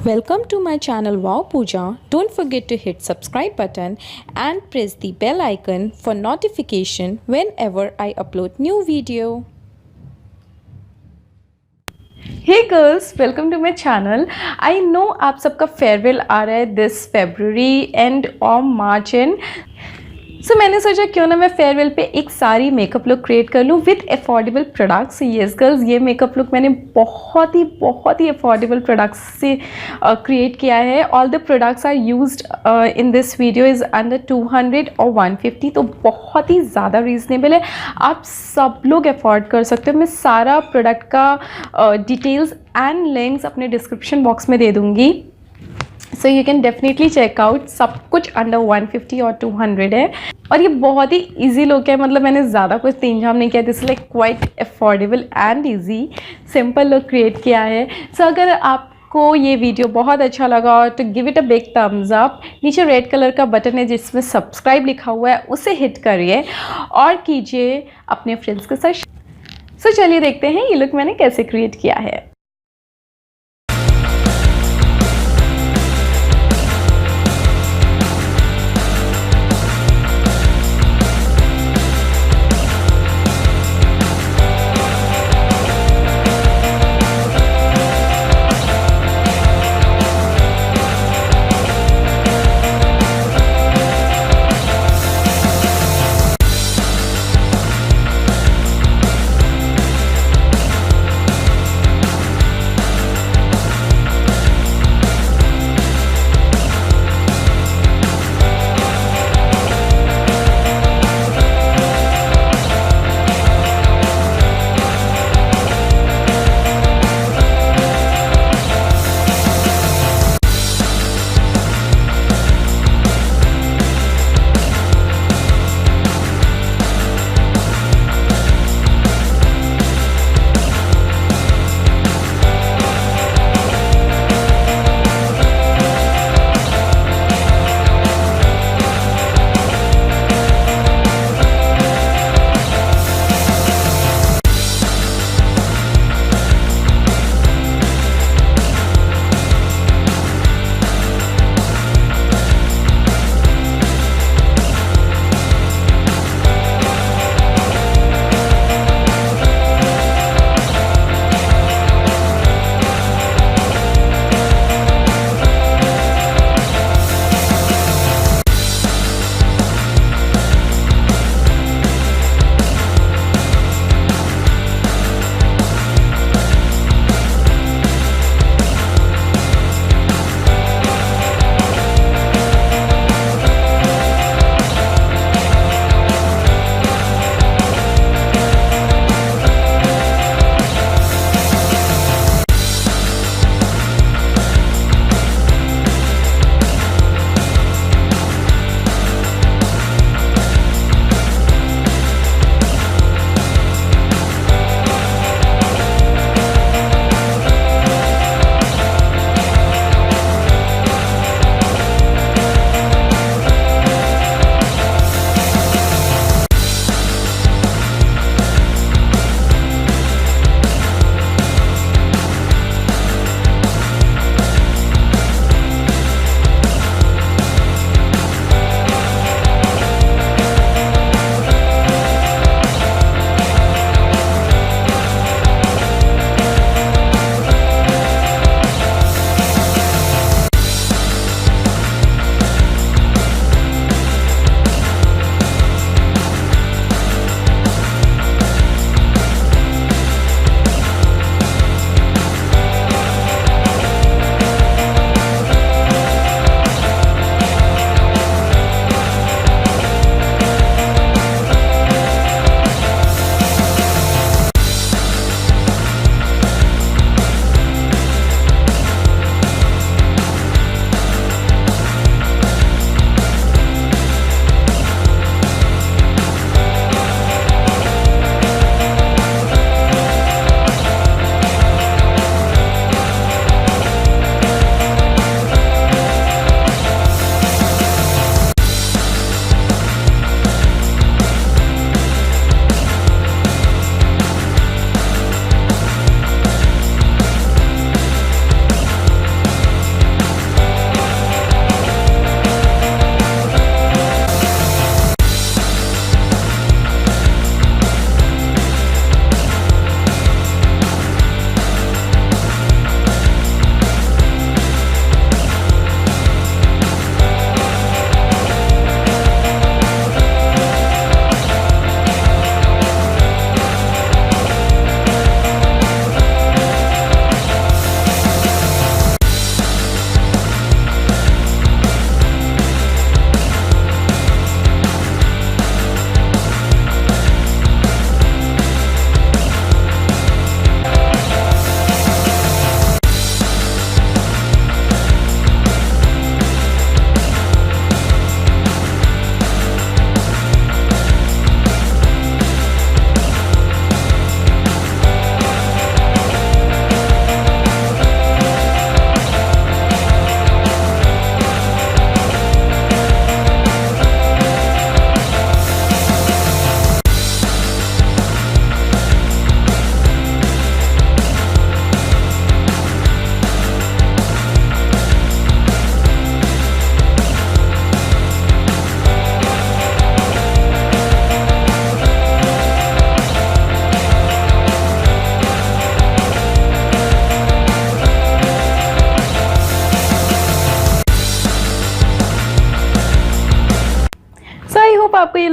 Welcome to my channel WowPooja. Don't forget to hit subscribe button and press the bell icon for notification whenever I upload new video. Hey girls, welcome to my channel. I know आप सबका farewell आ रहा है this February and or March end. सो मैंने सोचा क्यों ना मैं farewell पे एक सारी मेकअप लुक क्रिएट कर लूँ with affordable products. Yes girls, ये मेकअप लुक मैंने बहुत ही अफोर्डेबल प्रोडक्ट्स से क्रिएट किया है. All the products are used in this video is under 200 और 150, तो बहुत ही ज़्यादा रीज़नेबल है. आप सब लोग अफोर्ड कर सकते हो. मैं सारा प्रोडक्ट का डिटेल्स एंड लिंक्स अपने डिस्क्रिप्शन बॉक्स में दे दूँगी. So you can definitely check out. सब कुछ अंडर 150 और 200 है और ये बहुत ही इजी लुक है. मतलब मैंने ज़्यादा कुछ तीन झाम नहीं किया. This like quite affordable and easy simple look create किया है. सो अगर आपको ये वीडियो बहुत अच्छा लगा और तो give it a big thumbs up. नीचे रेड कलर का बटन है जिसमें सब्सक्राइब लिखा हुआ है, उसे हिट करिए और कीजिए अपने फ्रेंड्स के साथ. सो चलिए देखते हैं ये लुक मैंने कैसे क्रिएट किया है.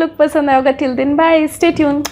लुक पसंद आया होगा. Till then bye, stay tune.